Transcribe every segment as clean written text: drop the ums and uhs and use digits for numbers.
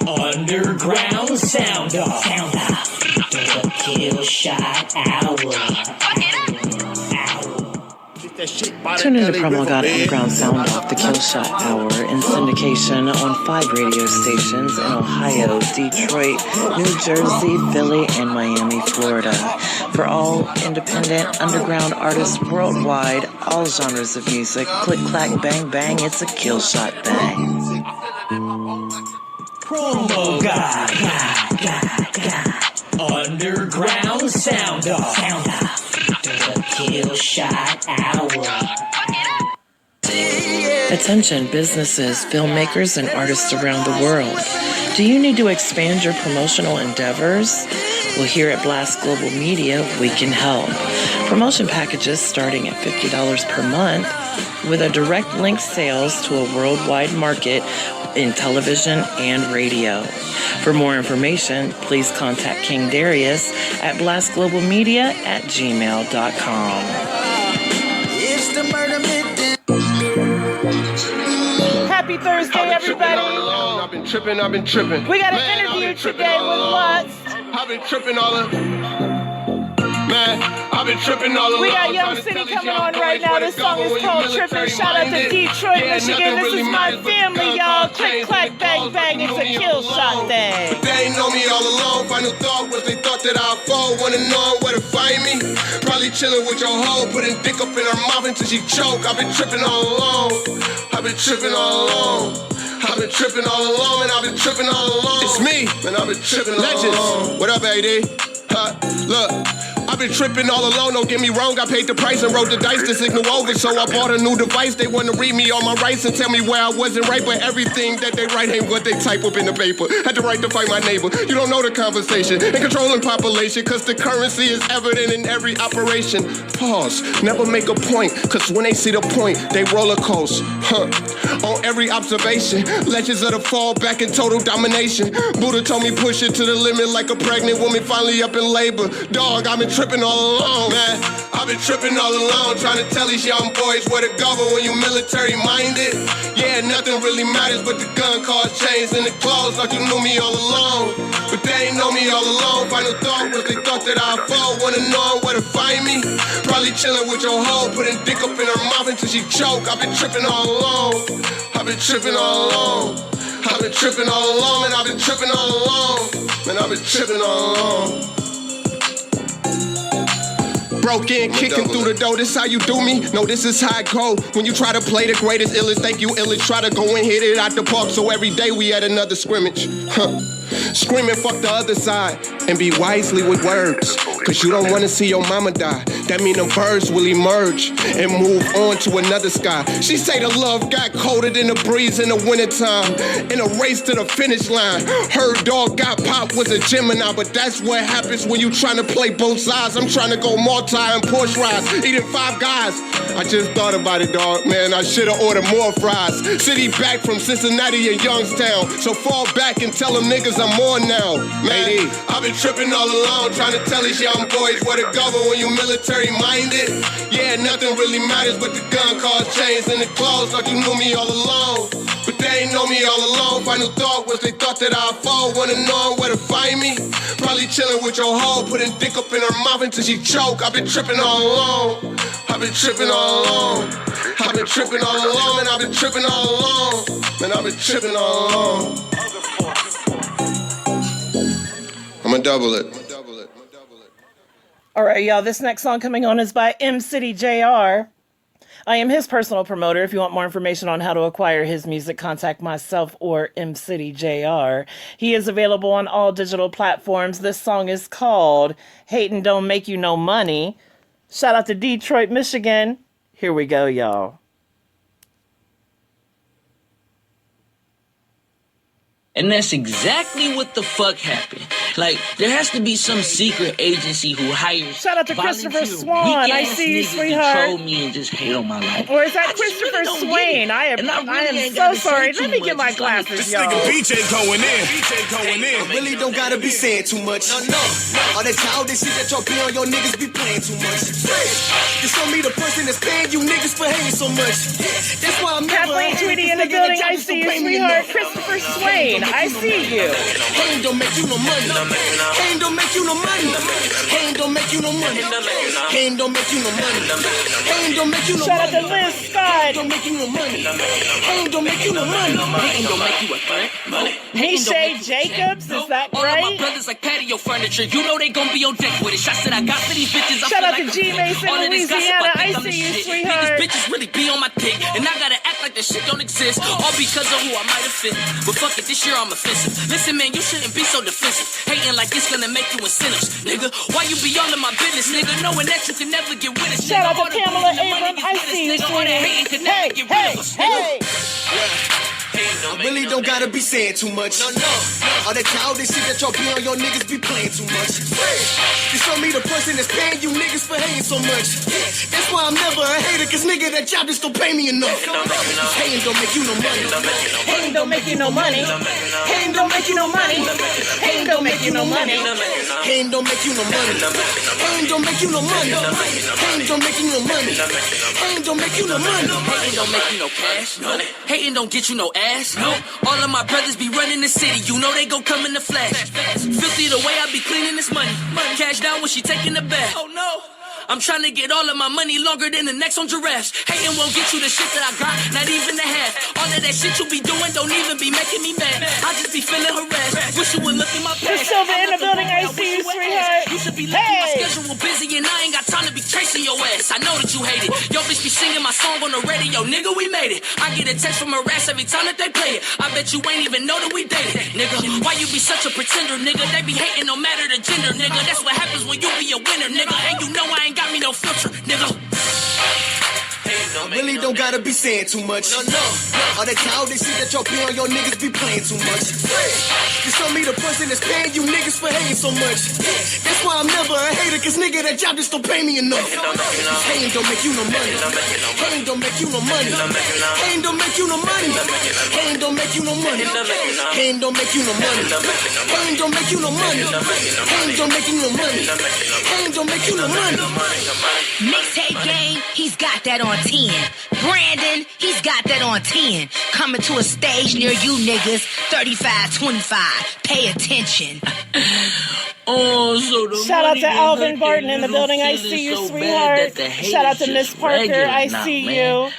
Underground sound off. The Kill Shot Hour. Tune into PROMOGOD Underground Sound Off, the Kill Shot Hour, in syndication on 5 radio stations in Ohio, Detroit, New Jersey, Philly, and Miami, Florida. For all independent underground artists worldwide, all genres of music, click, clack, bang, bang, it's a Kill Shot bang. PROMOGOD. Underground sound off. The Kill Shot Hour. Attention businesses, filmmakers, and artists around the world. Do you need to expand your promotional endeavors? Well, here at Blast Global Media, we can help. Promotion packages starting at $50 per month with a direct link sales to a worldwide market in television and radio. For more information, please contact King Darius at blastglobalmedia@gmail.com. Happy Thursday, everybody. I've been tripping. We got an interview today with Luxst. I've been tripping all of... Man, I've been tripping all along. We got Young Citi coming on right now. This song is called Trippin'. Shout out to Detroit, Michigan. This is my family, y'all. Click, clack, bang, bang. It's a Kill Shot thing. But they ain't know me all along. Final thought was they thought that I'd fall. Wanna know where to find me? Probably chilling with your hoe, putting dick up in her mouth until she choke. I've been tripping all along. I've been tripping all along. I've been tripping all along, and I've been tripping all along. It's me, and I've been tripping all along. What up, AD? Look. I've been tripping all alone, don't get me wrong. I paid the price and rolled the dice to signal over. So I bought a new device. They want to read me all my rights and tell me where I wasn't right. But everything that they write ain't what they type up in the paper. Had the right to fight my neighbor. You don't know the conversation. And controlling population, cause the currency is evident in every operation. Pause, never make a point. Cause when they see the point, they roller coast. On every observation, legends of the fall back in total domination. Buddha told me push it to the limit like a pregnant woman finally up in labor. Dog, I've been tripping all along, man. I've been tripping all along, trying to tell these young boys where to go. But when you military minded, yeah, nothing really matters but the gun, cars, chains, and the clothes. Like you knew me all along, but they ain't know me all along. Final thought was they thought that I'd fall. Wanna know where to find me? Probably chilling with your hoe, putting dick up in her mouth until she choke. I've been tripping all along. I've been tripping all along. I've been tripping all along, and I've been tripping all along. And I've been tripping all along. Broke in, kicking through the door, this how you do me? No, this is how I go. When you try to play the greatest, illest, thank you, illest. Try to go and hit it out the park, so every day we had another scrimmage. Screaming, fuck the other side, and be wisely with words. Cause you don't wanna see your mama die. That mean the birds will emerge and move on to another sky. She say the love got colder than the breeze in the wintertime. In a race to the finish line. Her dog got popped, was a Gemini. But that's what happens when you trying to play both sides. I'm trying to go multi and Porsche rides, eating 5 guys. I just thought about it, dog, man. I should've ordered more fries. City back from Cincinnati and Youngstown. So fall back and tell them niggas I'm on now. Man, I've been tripping all along, trying to tell these young boys where to go. But when you military minded, yeah, nothing really matters but the gun, cars, chains, and the clothes. Like you knew me all along, but they ain't know me all along. Final thought was they thought that I'd fall. Wanna know where to find me? Probably chilling with your hoe, putting dick up in her mouth until she choke. I've been tripping all along. I've been tripping all along. I've been tripping all along, and I've been tripping all along. And I've been tripping all along. I'ma double it. All right, y'all. This next song coming on is by M-City JR. I am his personal promoter. If you want more information on how to acquire his music, contact myself or M-City JR. He is available on all digital platforms. This song is called Hatin' Don't Make You No Money. Shout out to Detroit, Michigan. Here we go, y'all. And that's exactly what the fuck happened. Like, there has to be some secret agency who hires. Shout out to Christopher Swan. I see you, sweetheart. Control me and just hate on my life. Or is that Christopher Swain? I am so sorry. Let me get my glasses, y'all. BJ going in. I really don't gotta be saying too much. No. All that childish shit that y'all be on, your niggas be playing too much. You show me the person that's paying you niggas for hating so much. That's why I'm never Kathleen Tweedy in the building. I see you, sweetheart. Christopher Swain. I see you. Hating don't make you no money. Hating don't make you no money. Hating don't make you no money. Hating don't make you no money. Hating don't make you no money. Shout out to Liss Scott. Don't make you no money. Hating don't make you no money. Hating don't make you a threat. Nisha Jacobs, is that All of my right? brothers like patio furniture. You know they gon' be on deck with it. Shots that I got for these bitches. I Shout feel out to like G Mason, all of this gossip, Louisiana. I think I'm the see you, shit. sweetheart. Niggas bitches really be on my dick, and I gotta act like that shit don't exist. All because of who I might offend. But fuck it, this year I'm offensive. Listen, man, you shouldn't be so defensive. Hating like it's gonna make you incentives, nigga. Why you be all in my business, nigga? Knowing that you can never get with us. Shout out to Pamela Abram. I see you, sweetie. Hey. I really don't gotta be saying too much. No. All that childish shit that y'all be on, your niggas be playing too much. You show me the person that's paying you niggas for hating so much. That's why I'm never a hater, cause nigga, that job just don't pay me enough. Hating don't make you no money. Hating don't make you no money. Hating don't make you no money. Hating don't make you no money. Hating don't make you no money. Hating don't make you no money. Hating don't make you no money. Hating don't make you no money. Hating don't make you no cash. No. Hating don't get you no ass. No. All of my brothers be running the city. You know they gon' come in the flash. Filthy the way I be cleaning this money. Cash down when she taking the bath. Oh no. I'm trying to get all of my money longer than the next on giraffes. Hating won't get you the shit that I got, not even the half. All of that shit you be doing don't even be making me mad. I just be feeling harassed. Wish you would look in my past. Silver in the building, I see you, sweetheart. You should be lucky my schedule busy and I ain't got time to be tracing your ass. I know that you hate it. Yo bitch be singing my song on the radio, nigga, we made it. I get a text from her ass every time that they play it. I bet you ain't even know that we dated, nigga. Why you be such a pretender, nigga? They be hating no matter the gender, nigga. That's what happens when you be a winner, nigga. And you know I ain't got me no filter, nigga. I really don't gotta be saying too much. No. All that childish shit that y'all be on, your niggas be playing too much. You show me the person that's paying you niggas for hating so much. That's why I'm never a hater, cause nigga, that job just don't pay me enough. Hating don't make you no money. Hating don't make you no money. Hating don't make you no money. Hating don't make you no money. Hating don't make you no money. Hating don't make you no money. Hating don't make you no money. Hating don't make you no money. Mixtape game, he's got that on 10. Brandon, he's got that on 10. Coming to a stage near you niggas, 35-25. Pay attention. Shout out to Alvin Barton in the building. I see you, sweetheart. Shout out to Miss Parker. I see you.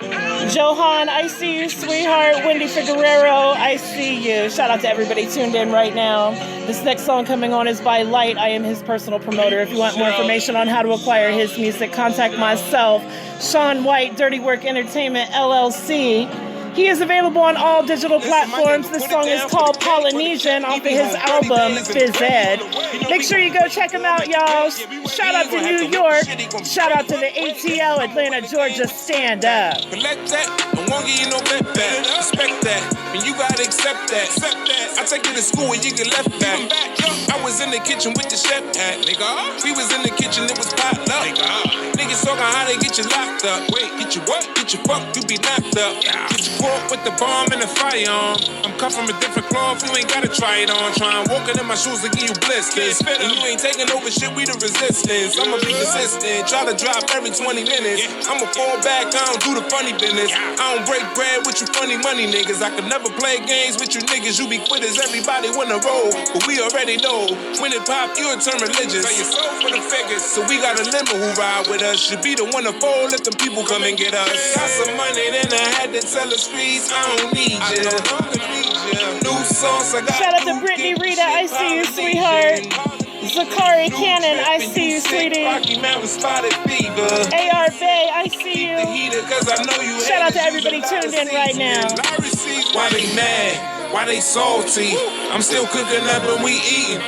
Johan, I see you, sweetheart. Wendy Figueroa, I see you. Shout out to everybody tuned in right now. This next song coming on is by Light. I am his personal promoter. If you want more information on how to acquire his music, contact myself, Sean White, Dirty Work Entertainment, LLC. He is available on all digital platforms. This song is called Polynesian off of his album, Phys Ed. Make sure you go check him out, y'all. Shout out to New York. Shout out to the ATL, Atlanta, Georgia, stand up. Collect that, I won't give you no bet back. Respect that, and you gotta accept that. I take you to school and you get left back. I was in the kitchen with the chef hat, nigga. We was in the kitchen, it was potluck. Niggas talking how they get you locked up. Wait, get you what? Get you fucked, you be knocked up. Get you caught with the bomb and the firearm. I'm cut from a different cloth, you ain't gotta try it on. Try and walking in my shoes to give you blisters. And you ain't taking over shit, we the resistance. I'ma be persistent, try to drop every 20 minutes. I'ma fall back, I don't do the funny business. I don't break bread with you funny money niggas. I can never play games with you niggas. You be quitters, everybody wanna roll, but we already know when it pop, you'll turn religious. Sell your soul for the figures, so we got a limo who ride with us. Should be the one to fold, let them people come and get us. Got some money, then I had to tell the streets I don't need you. New sauce, I got. Shout out to Brittany Rita, I see you, sweetheart. Zakari Cannon, I see you, sweetie. Rocky Mountain spotted fever. AR Bay, I see you. Shout out to everybody tuned in right now. Why they mad? Why they salty? I'm still cooking up and we eating.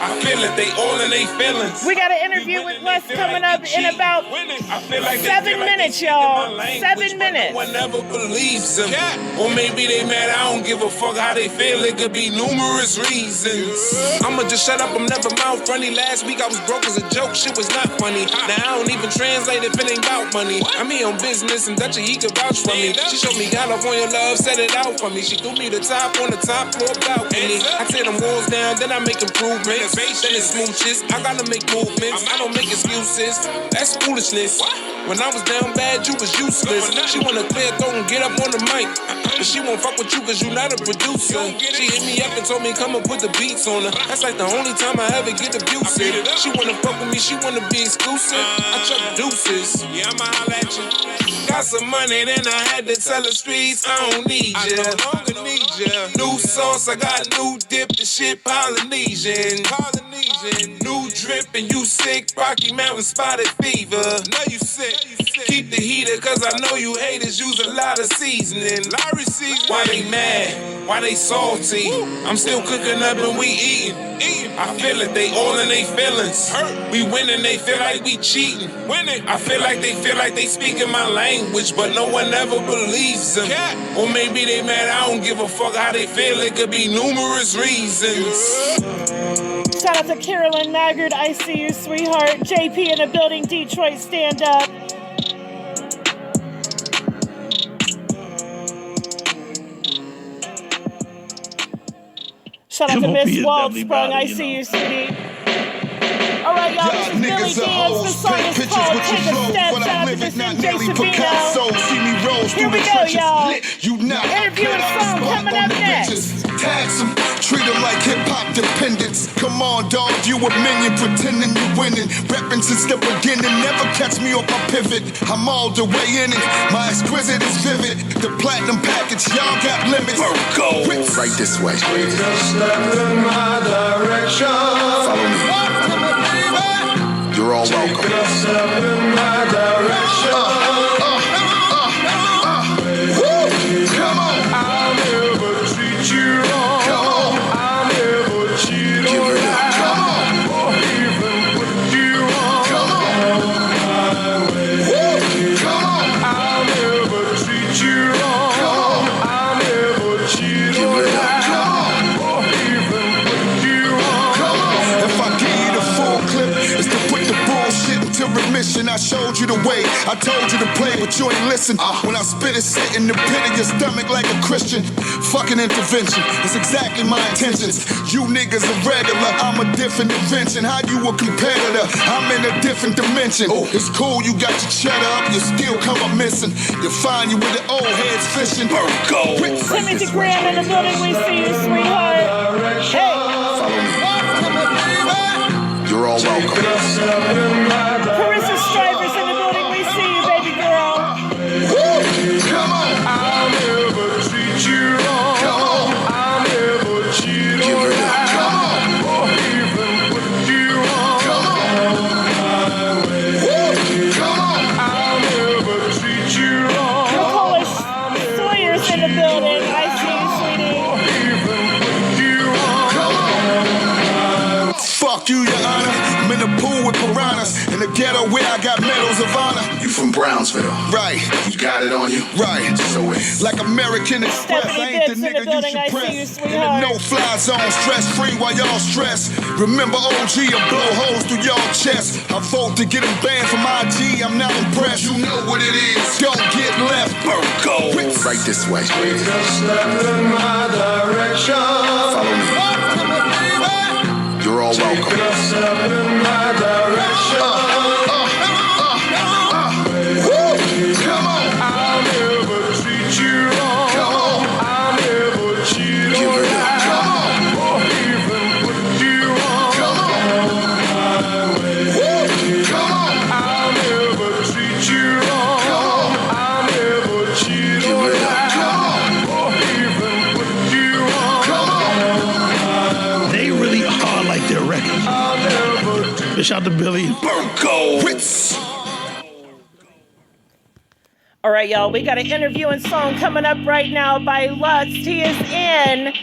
I feel it, they all in they feelings. We got an interview with Liss coming up in about 7 minutes, y'all. 7 minutes. No one ever believes them. Or maybe they mad, I don't give a fuck how they feel. It could be numerous reasons. I'ma just shut up, I'm never mouth funny. Last week I was broke as a joke, shit was not funny. Now I don't even translate if it ain't about money. I'm here on business and Dutchie, he could vouch for me. She showed me California love, set it out for me. She threw me the top on the top floor balcony. I tear them walls down, then I make improvements. Then it's smooches, I gotta make movements. I don't make excuses, that's foolishness. When I was down bad, you was useless. She wanna clear throat and get up on the mic, but she won't fuck with you cause you not a producer. She hit me up and told me come and put the beats on her. That's like the only time I ever get abusive. She wanna fuck with me, she wanna be exclusive. I chuck deuces, yeah, I'ma holla at you. Got some money, then I had to tell the streets I don't need ya. I no longer need ya. New sauce, I got new dip, the shit Polynesian. New drip and you sick, Rocky Mountain spotted fever. Know you sick. Keep the heater cause I know you haters use a lot of seasoning. Why they mad? Why they salty? I'm still cooking up and we eating. I feel it, they all in they feelings. We winning, they feel like we cheating. I feel like they speaking my language, but no one ever believes them. Or maybe they mad, I don't give a fuck how they feel. It could be numerous reasons. Shout out to Carolyn Maggard, I see you, sweetheart. JP in the building, Detroit, stand up. Shout out to Miss Waldsprung, I see you, sweetie. All right, y'all, this is Billy Dance. The song is called Take a Step Up. This is DJ Savino. Here we go, y'all. Interviewing song coming up next. Tax them, treat them like hip-hop dependents. Come on, dog, you a minion, pretending you winning. Reppin' since the beginning, never catch me off my pivot. I'm all the way in it, my exquisite is vivid. The platinum package, y'all got limits. Go right this way. Take a step in my direction. Follow me. You're all welcome. Take a step in my direction. Come on. I'll never treat you wrong. Come on. I'll never cheat on you. Come on. Or even put you on. Come on. My way. Come on. I'll never treat you wrong. Come on. I'll never cheat on you. Come on. Or even put you on. Come on. If I give you the full clip, it's to put the bullshit into remission. I showed you the way. I told you to play, but you ain't listen. When I spit it, sit in the pit of your stomach like a Christian. Fucking intervention. It's exactly my intentions. You niggas are regular. I'm a different invention. How you a competitor? I'm in a different dimension. It's cool, you got your cheddar up. You still come up missing. You find you with the old heads fishing. Go. Timothy Graham in the building. We see you, sweetheart. Hey. Follow me. You're all welcome. Marissa Strivers in the building. We see you, baby girl. Come on. I'll never treat you wrong. Come on. I'll never cheat on you. Come on. Or even put you on. Come on. My way. Come on. I'll never treat you wrong. Nicole Sawyer's in the building. I see you, sweetie. Or even put you on. Come on. Fuck you, Your Honor. I'm in the pool with piranhas. In the ghetto where I got medals of honor. You from Brownsville. Right. You got it on you. Right. So it's like American Express. Stephanie I ain't the Bibbs in the nigga building. you I should see you, press. In sweetheart. the no-fly zone, stress-free while y'all stress. Remember OG and blow holes through y'all chest. I vote to get him banned from IG. I'm not impressed. You know what it is. Don't get left. Go. right this way. Take a step in my direction. Follow me. You're all welcome. Take a step in my direction. Come on. I'll never treat you wrong. Come on. I'll never cheat on you. Come on. Or even put you on. Come on. My way. Come on. I'll never treat you wrong. Come on. I'll never cheat on you. Come on. Or even put you on. Come on. They really are like their records. I'll never do. Shout out to Billy. Burko. Ritz. All right, y'all, we got an interview and song coming up right now by Luxst. He is in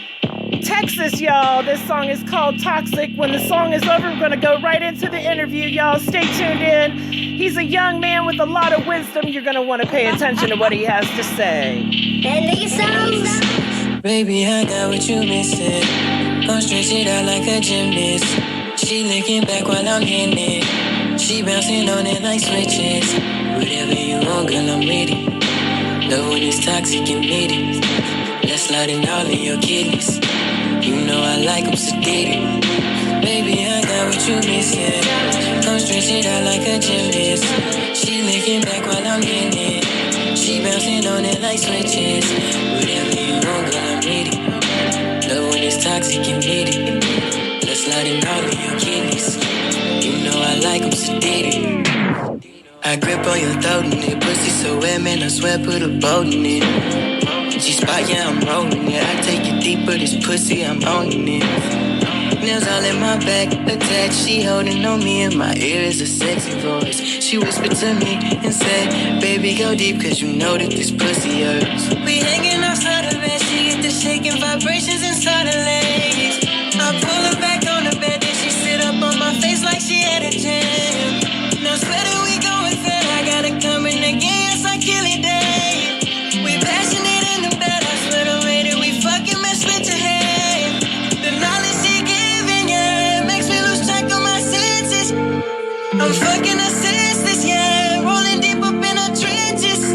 Texas, y'all. This song is called Toxic. When the song is over, we're going to go right into the interview, y'all. Stay tuned in. He's a young man with a lot of wisdom. You're going to want to pay attention to what he has to say. And these songs. Baby, I got what you missing. Gon' stretch it out like a gymnast. She licking back while I'm hitting it. She bouncing on it like switches. Whatever you want, girl, I'm ready. Love when it's toxic and needy. Let's slide in all of your kidneys. You know I like them sedated. Baby, I got what you missing. Come stretch it out like a gymnast. She licking back while I'm hitting it. She bouncing on it like switches. Whatever you want, girl, I'm ready. Love when it's toxic and needy. Let's slide in all of your kidneys. You know I like them sedated. I grip on your throat and it pussy so wet, man, I swear put a boat in it. G-spot, yeah, I'm rolling it. I take it deeper, this pussy, I'm owning it. Nails all in my back, attached, she holding on me. In my ear is a sexy voice. She whispered to me and said, baby, go deep, cause you know that this pussy hurts. We hanging outside the bed, she get the shaking vibrations inside her legs. I pull her back on the bed, then she sit up on my face like she had a jam. Now swear that we going fed, I gotta come in again, yes, I kill it, Dave. We passionate in the bed, I swear the way that we fucking mess with your head. The knowledge she giving, yeah, makes me lose track of my senses. I'm fucking her senseless, yeah, rolling deep up in her trenches.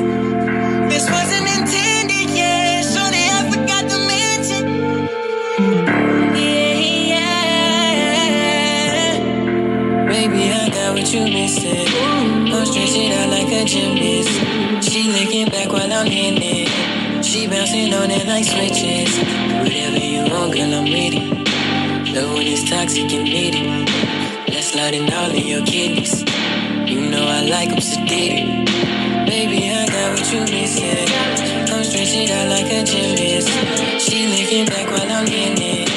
This wasn't intended, yeah, shorty, I forgot to mention. Yeah. Baby, I got what you missing. I'll stretch it out like a gymnast. She licking back while I'm hitting it. She bouncing on it like switches. Whatever you want, girl, I'm ready. Love when it's toxic and needy. Let's slide in all of your kidneys. You know I like them sedated. Baby, I got what you missing. Come stretch it out like a gymnast. She licking back while I'm hitting it.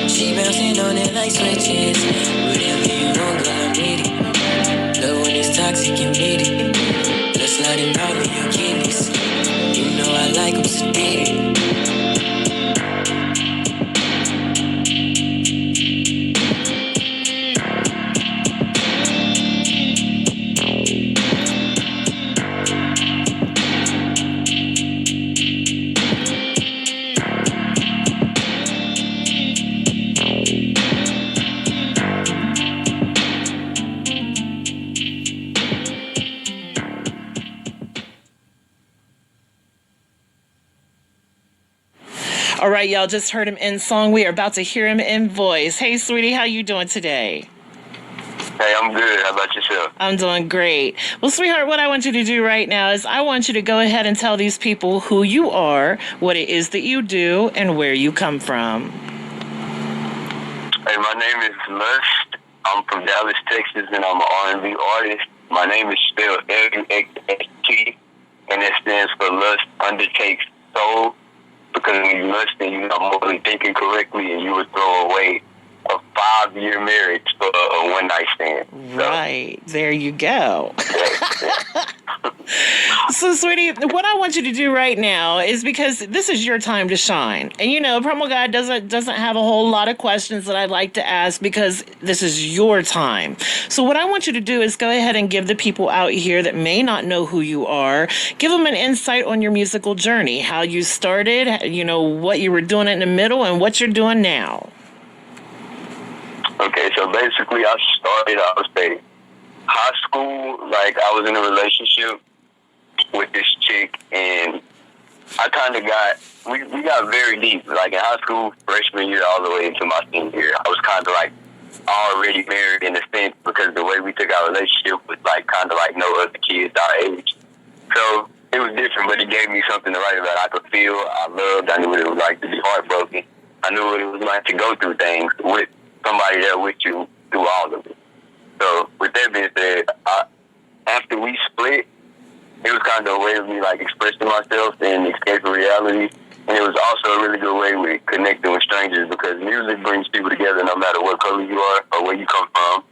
She bouncing on it like switches. Whatever you want, girl, I'm ready. Love when it's toxic and needy. Let's slide in all of your kidneys. You know I like them sedated. All right, y'all just heard him in song. We are about to hear him in voice. Hey, sweetie, how you doing today? Hey, I'm good. How about yourself? I'm doing great. Well, sweetheart, what I want you to do right now is I want you to go ahead and tell these people who you are, what it is that you do, and where you come from. Hey, my name is Luxst. I'm from Dallas, Texas, and I'm an R&B artist. My name is spelled Luxt, and it stands for Lust Undertakes Soul. Because when you lust and you're not more than thinking correctly, and you would throw away a 5-year marriage for a one-night stand. Right. There you go. So, sweetie, what I want you to do right now is, because this is your time to shine. And, you know, PROMOGOD doesn't have a whole lot of questions that I'd like to ask because this is your time. So what I want you to do is go ahead and give the people out here that may not know who you are, give them an insight on your musical journey, how you started, you know, what you were doing in the middle, and what you're doing now. Okay, so basically I started, I would say, high school. Like, I was in a relationship with this chick, and I kind of we got very deep. Like, in high school, freshman year all the way into my senior year, I was kind of like already married in a sense, because the way we took our relationship was like kind of like no other kids our age. So it was different, but it gave me something to write about. I could feel, I loved, I knew what it was like to be heartbroken. I knew what it was like to go through things with somebody there with you through all of it. So with that being said, after we split, it was kind of a way of me like expressing myself and escaping reality. And it was also a really good way with connecting with strangers, because music brings people together no matter what color you are or where you come from.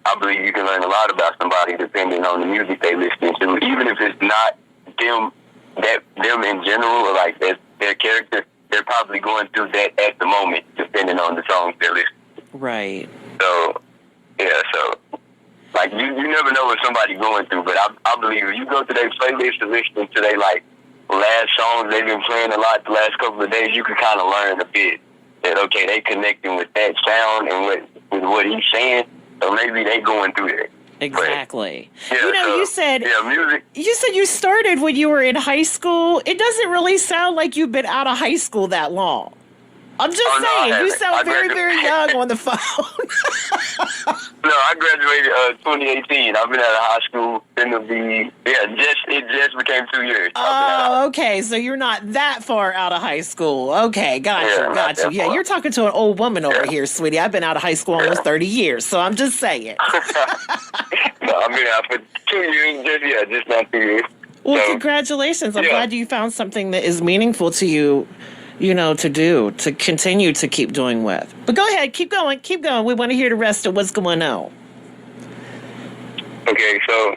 I believe you can learn a lot about somebody depending on the music they listen to, even if it's not them in general, or like their character. They're probably going through that at the moment. To depending on the songs they're listening to. Right. So, yeah, like, you never know what somebody's going through, but I believe if you go to their playlist and listen to their, like, last songs they've been playing a lot the last couple of days, you can kind of learn a bit that, okay, they connecting with that sound and with what he's saying, so maybe they going through it. Exactly. But, yeah, you said music. You said you started when you were in high school. It doesn't really sound like you've been out of high school that long. I'm just saying, you sound very, very young on the phone. No, I graduated 2018. I've been out of high school. It just became 2 years. Oh, okay. So you're not that far out of high school. Okay, got you. Yeah, you're talking to an old woman over here, sweetie. I've been out of high school almost 30 years, so I'm just saying. No, I've been out for 2 years. Just not 2 years. Well, congratulations. I'm glad you found something that is meaningful to you. To continue to keep doing with. But go ahead, keep going. We want to hear the rest of what's going on. Okay, so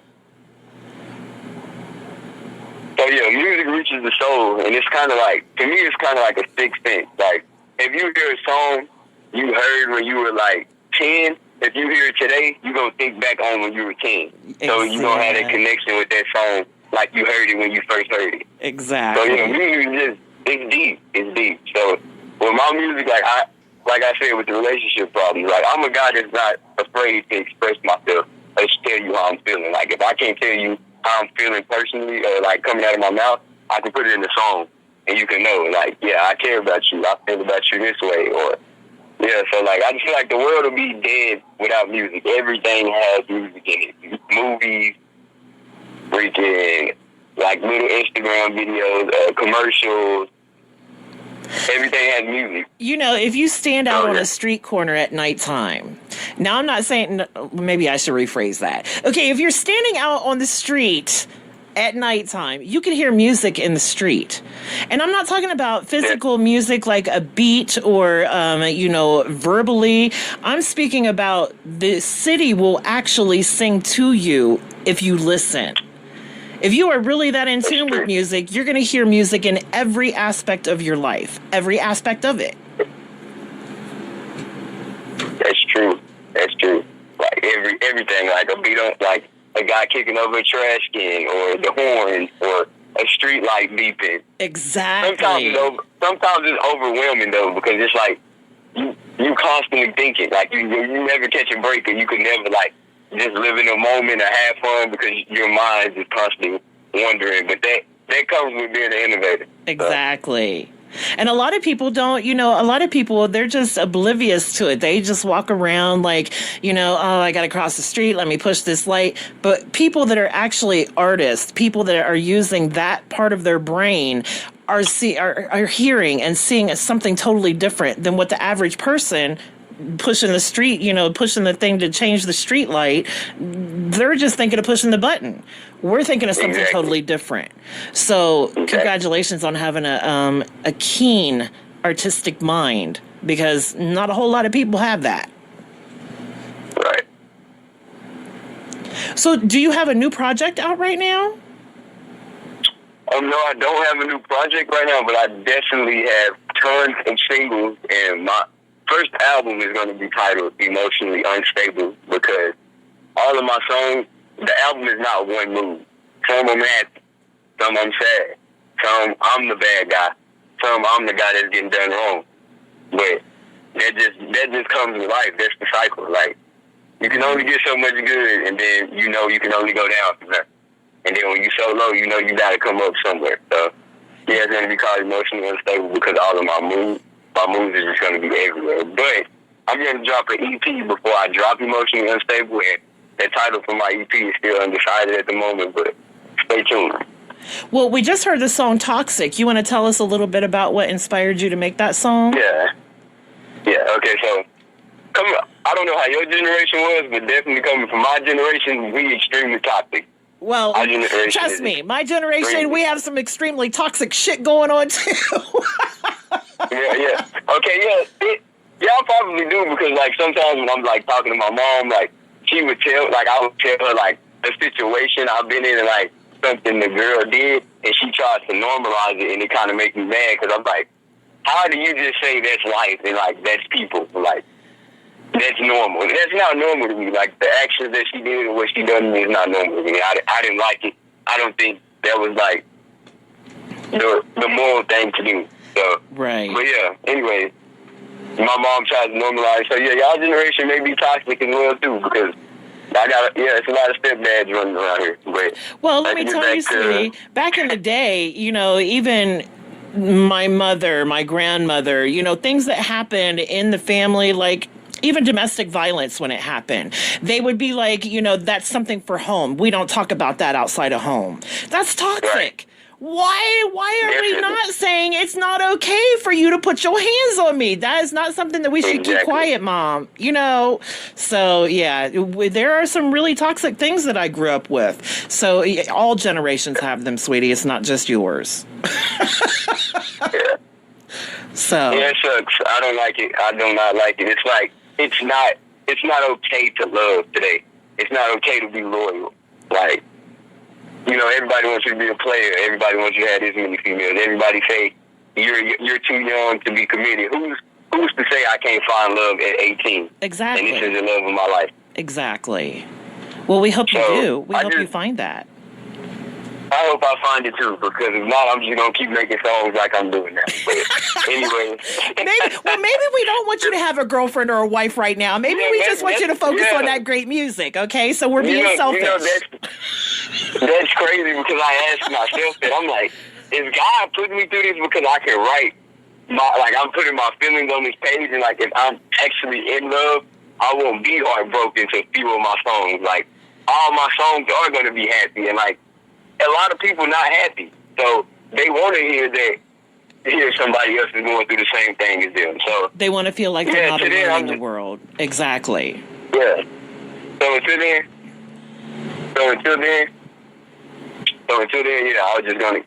music reaches the soul, and it's kind of like, to me, it's kind of like a sixth sense. Like, if you hear a song you heard when you were like 10, if you hear it today, you're going to think back on when you were 10. Exactly. So you're going to have that connection with that song like you heard it when you first heard it. Exactly. So, music it's deep. So with my music, like I said, with the relationship problems, like, I'm a guy that's not afraid to express myself or tell you how I'm feeling. Like, if I can't tell you how I'm feeling personally or like coming out of my mouth, I can put it in the song and you can know, like, yeah, I care about you. I feel about you this way. Or, yeah, so like, I just feel like the world will be dead without music. Everything has music in it. Movies, freaking, like, little Instagram videos, commercials. Everything has music. If you stand out on a street corner at nighttime, now I'm not saying, maybe I should rephrase that. Okay, if you're standing out on the street at nighttime, you can hear music in the street. And I'm not talking about physical music like a beat or, verbally. I'm speaking about the city will actually sing to you if you listen. If you are really that in tune with music, you're going to hear music in every aspect of your life, every aspect of it. That's true. Like, everything, like a beat on, like a guy kicking over a trash can, or the horns, or a street light beeping. Exactly. Sometimes it's overwhelming though, because it's like you constantly thinking, like you never catch a break, and you could never like just live in a moment or have fun because your mind is constantly wondering. But that comes with being an innovator. Exactly. So. And a lot of people don't, a lot of people, they're just oblivious to it. They just walk around like, I got to cross the street. Let me push this light. But people that are actually artists, people that are using that part of their brain are hearing and seeing something totally different than what the average person pushing the street, pushing the thing to change the street light, they're just thinking of pushing the button. We're thinking of something totally different. So congratulations on having a keen artistic mind, because not a whole lot of people have that. Right. So do you have a new project out right now? No, I don't have a new project right now, but I definitely have tons of singles, and my first album is going to be titled Emotionally Unstable, because all of my songs, the album is not one mood. Some I'm happy, some I'm sad, some I'm the bad guy, some I'm the guy that's getting done wrong. But that just comes with life. That's the cycle. Like, you can only get so much good, and then you can only go down from there. And then when you're so low, you got to come up somewhere. So, yeah, it's going to be called Emotionally Unstable, because all of my moves are just going to be everywhere. But I'm going to drop an EP before I drop Emotionally Unstable, and the title for my EP is still undecided at the moment, but stay tuned. Well, we just heard the song Toxic. You want to tell us a little bit about what inspired you to make that song? Yeah, okay, so I don't know how your generation was, but definitely coming from my generation, we extremely toxic. Well, trust me, my generation, we have some extremely toxic shit going on, too. Yeah. Okay, yeah, I probably do, because, like, sometimes when I'm, like, talking to my mom, like, she would I would tell her, like, the situation I've been in and, like, something the girl did, and she tries to normalize it, and it kind of makes me mad, because I'm like, how do you just say that's life and like that's people? Like that's normal. That's not normal to me. Like the actions that she did and what she done to me is not normal to me. I didn't like it. I don't think that was like the moral thing to do. So, right. But yeah, anyway, my mom tries to normalize. So yeah, y'all generation may be toxic as well too, because it's a lot of stepdads running around here. But well, let me tell you, sweetie, back in the day, you know, even my mother, my grandmother, you know, things that happened in the family, like even domestic violence when it happened, they would be like, you know, that's something for home. We don't talk about that outside of home. That's toxic. Right. Why are we not saying it's not okay for you to put your hands on me? That is not something that we should keep quiet, Mom. You know? So, yeah, there are some really toxic things that I grew up with. So, all generations have them, sweetie. It's not just yours. Yeah. So. Yeah, it sucks. I don't like it. I do not like it. It's like, it's not okay to love today. It's not okay to be loyal. Like, you know, everybody wants you to be a player. Everybody wants you to have this many females. Everybody say you're too young to be committed. Who's to say I can't find love at 18? Exactly. And this is the love of my life. Exactly. Well, we hope you do. We hope you find that. I hope I find it too, because if not, I'm just gonna keep making songs like I'm doing now. But anyway, maybe we don't want you to have a girlfriend or a wife right now. Maybe we just want you to focus on that great music. Okay, so we're being selfish. You know, that's crazy, because I asked myself that. I'm like, is God putting me through this because I can write I'm putting my feelings on this page, and like if I'm actually in love, I won't be heartbroken to fuel my songs. Like all my songs are gonna be happy, and like. A lot of people not happy, so they want to hear somebody else is going through the same thing as them. So they want to feel like they're not alone in the world. Exactly. Yeah. So until then, yeah,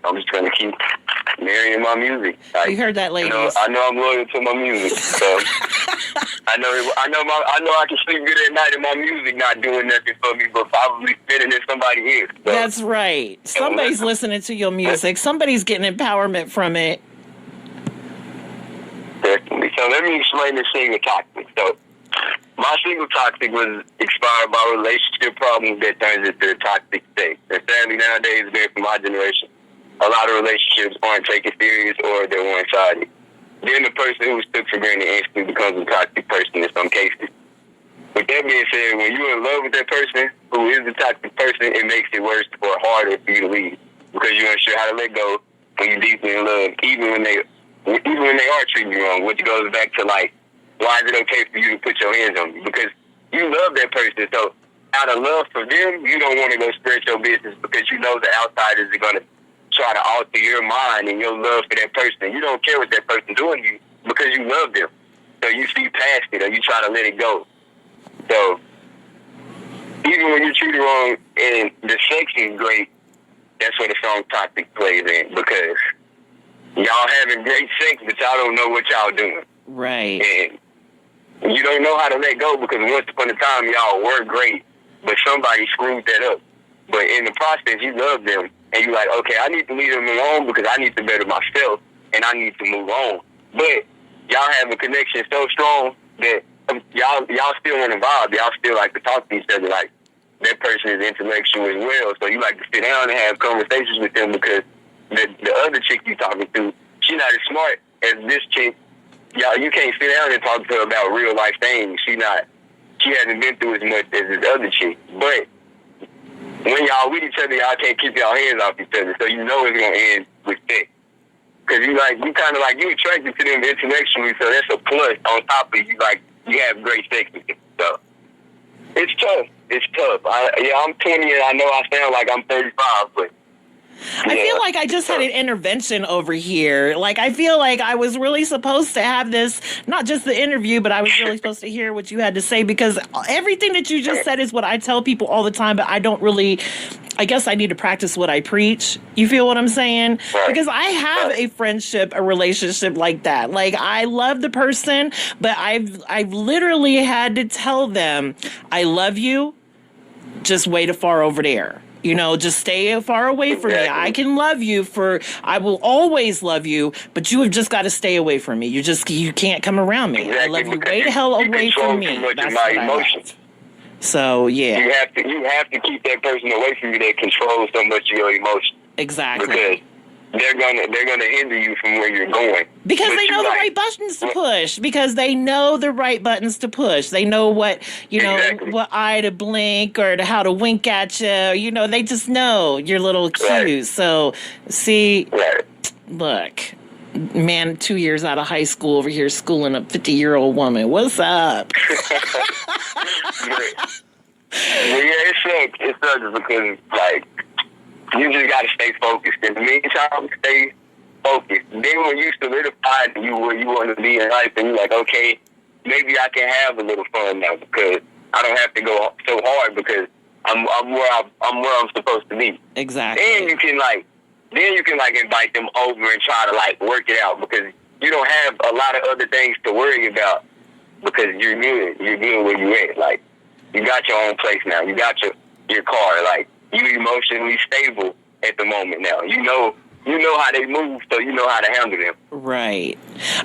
I'm just gonna keep marrying my music. Like, you heard that, ladies. I know I'm loyal to my music, so I know I can sleep good at night and my music not doing nothing for me, but probably fitting in somebody else. So. That's right. Somebody's listening to your music. Somebody's getting empowerment from it. Definitely. So let me explain this single Toxic. So my single Toxic was inspired by relationship problems that turns into a toxic state. And sadly nowadays, being from my generation, a lot of relationships aren't taken serious or they're one-sided. Then the person who was took for granted instantly becomes a toxic person in some cases. With that being said, when you're in love with that person who is the toxic person, it makes it worse or harder for you to leave, because you're unsure how to let go when you're deeply in love, even when they are treating you wrong, which goes back to like, why is it okay for you to put your hands on me? Because you love that person, so out of love for them, you don't want to go spread your business, because you know the outsiders are going to try to alter your mind and your love for that person. You don't care what that person's doing to you because you love them. So you see past it, or you try to let it go. So even when you're treated wrong and the sex is great, that's where the song Toxic plays in, because y'all having great sex, but y'all don't know what y'all doing. Right. And you don't know how to let go, because once upon a time y'all were great, but somebody screwed that up. But in the process, you love them, and you're like, okay, I need to leave them alone because I need to better myself, and I need to move on. But y'all have a connection so strong that y'all still want to vibe. Y'all still like to talk to each other. Like, that person is intellectual as well, so you like to sit down and have conversations with them, because the other chick you talking to, she not as smart as this chick. Y'all, you can't sit down and talk to her about real life things. She hasn't been through as much as this other chick. But when y'all with each other, y'all can't keep y'all hands off each other, so you know it's gonna end with sex. Cause you attracted to them intellectually, so that's a plus on top of you have great sex with them. So it's tough. It's tough. I'm 20 and I know I sound like I'm 35, but I feel like I just had an intervention over here. Like, I feel like I was really supposed to have this, not just the interview, but I was really supposed to hear what you had to say, because everything that you just said is what I tell people all the time, but I don't really, I guess I need to practice what I preach. You feel what I'm saying? Because I have a friendship, a relationship like that. Like, I love the person, but I've literally had to tell them, I love you, just way too far over there. You know, just stay far away from me. I can love you I will always love you, but you have just got to stay away from me. You can't come around me. I love you way the hell away from me. That's what I have. So, yeah. You have to keep that person away from you that controls so much of your emotions. Exactly. Because they're gonna hinder you from where you're going. Because they know the right buttons to push. Because they know the right buttons to push. They know what, what eye to blink or how to wink at you. You know, they just know your little cues. Right. So, see, look, man, 2 years out of high school over here schooling a 50-year-old woman. What's up? It sucks because, like, you just got to stay focused. In the meantime, stay focused. Then when you solidify where you want to be in life, and you're like, okay, maybe I can have a little fun now because I don't have to go so hard because I'm where I'm supposed to be. Exactly. Then you can invite them over and try to like work it out because you don't have a lot of other things to worry about because you're good. You're good where you at. Like, you got your own place now. You got your car. Like, you emotionally stable at the moment now. You know how they move, so you know how to handle them. Right.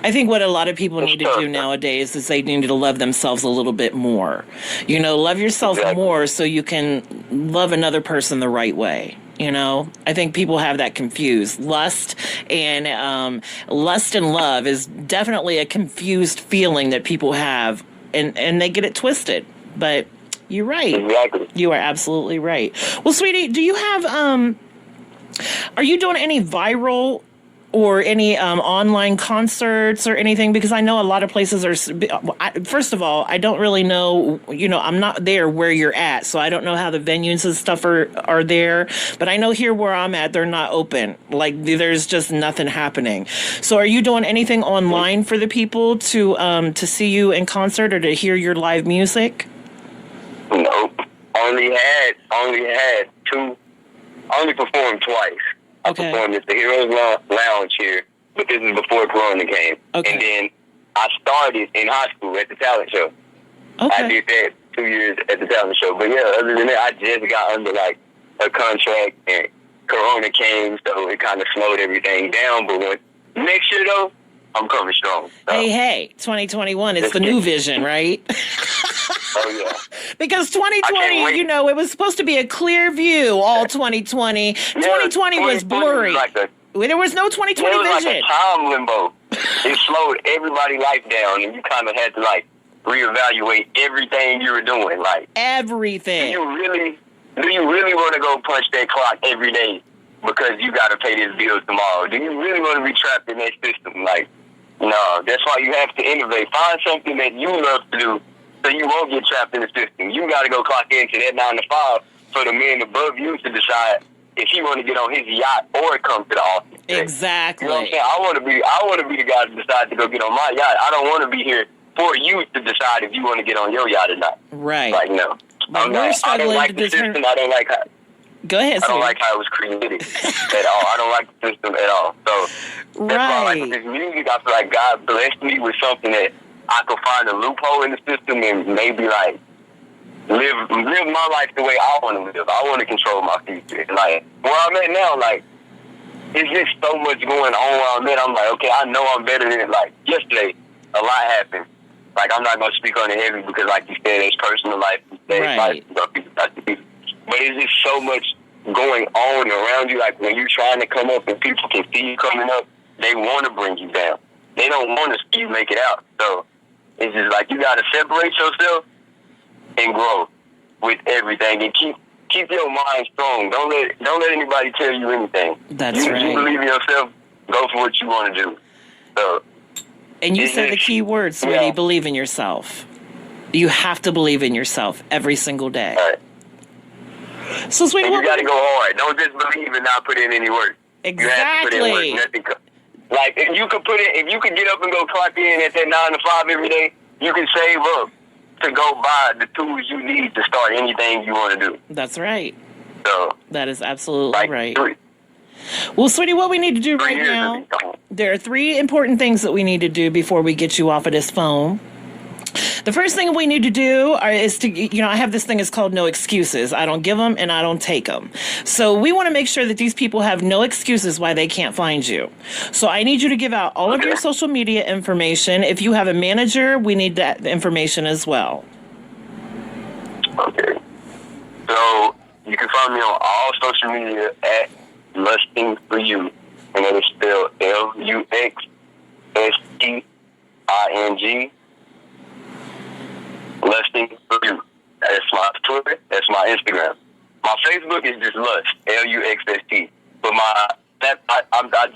I think what a lot of people need to do nowadays is they need to love themselves a little bit more. You know, love yourself more so you can love another person the right way. You know, I think people have that confused. Lust and love is definitely a confused feeling that people have, and they get it twisted. But you're right. Exactly. You are absolutely right. Well, sweetie, do you have are you doing any viral or any online concerts or anything? Because I know a lot of places are. First of all, I don't really know. You know, I'm not there where you're at, so I don't know how the venues and stuff are there. But I know here where I'm at, they're not open. Like, there's just nothing happening. So, are you doing anything online for the people to see you in concert or to hear your live music? Nope. Only performed twice. Okay. I performed at the Heroes Lounge here, but this is before Corona came. Okay. And then I started in high school at the talent show. Okay. I did that 2 years at the talent show. But yeah, other than that, I just got under like a contract and Corona came, so it kind of slowed everything down. But next year though, I'm coming strong. So. Hey, 2021, it's the new vision, right? Oh, yeah. Because 2020, you know, it was supposed to be a clear view all 2020. 2020 was blurry. There was no 2020 vision. It was like a time limbo. It slowed everybody's life down, and you kind of had to, like, reevaluate everything you were doing. Like, everything. Do you really want to go punch that clock every day because you got to pay this bill tomorrow? Do you really want to be trapped in that system? Like, no. That's why you have to innovate. Find something that you love to do, so you won't get trapped in the system. You got to go clock into that 9 to 5 for the man above you to decide if he want to get on his yacht or come to the office. Exactly. You know what I'm saying? I want to be the guy to decide to go get on my yacht. I don't want to be here for you to decide if you want to get on your yacht or not. Right. Like, no. I don't like the system. I don't like how. Go ahead. I don't like how it was created at all. I don't like the system at all. So that's why I like this music. I feel like God blessed me with something that I could find a loophole in the system and maybe like live my life the way I want to live. I want to control my future. And like where I'm at now, like it's just so much going on where I'm at. I'm like, okay, I know I'm better than it. Like yesterday, a lot happened. Like I'm not gonna speak on it heavy because, like you said, it's personal life. Right. But it's just so much going on around you. Like when you're trying to come up and people can see you coming up, they want to bring you down. They don't want to see you make it out. So it's just like you got to separate yourself and grow with everything and keep your mind strong. Don't let anybody tell you anything. That's right. You believe in yourself. Go for what you want to do. So. And you said the key words, sweetie, believe in yourself. You have to believe in yourself every single day. All right. So, sweetie, you got to go hard. Don't just believe and not put in any work. Exactly. You have to put in work. Like if you could get up and go clock in at that 9 to 5 every day, you can save up to go buy the tools you need to start anything you want to do. That's right. So that is absolutely right. Well, sweetie, what we need to do right now, there are 3 important things that we need to do before we get you off of this phone. The first thing we need to do is to, I have this thing is called no excuses. I don't give them and I don't take them. So we want to make sure that these people have no excuses why they can't find you. So I need you to give out all of your social media information. If you have a manager, we need that information as well. Okay. So you can find me on all social media at Lusting for You, and that is spelled LUXSTING. Lusting for You. That's my Twitter. That's my Instagram. My Facebook is just Lust, LUXST. But I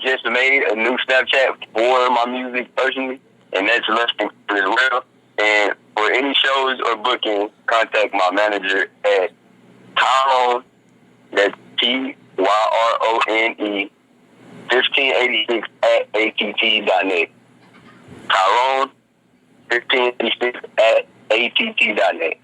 just made a new Snapchat for my music personally, and that's Lusting as well. And for any shows or booking, contact my manager at Tyrone, that's TYRONE, 1586 at att.net. Tyrone, 1586 at att.net.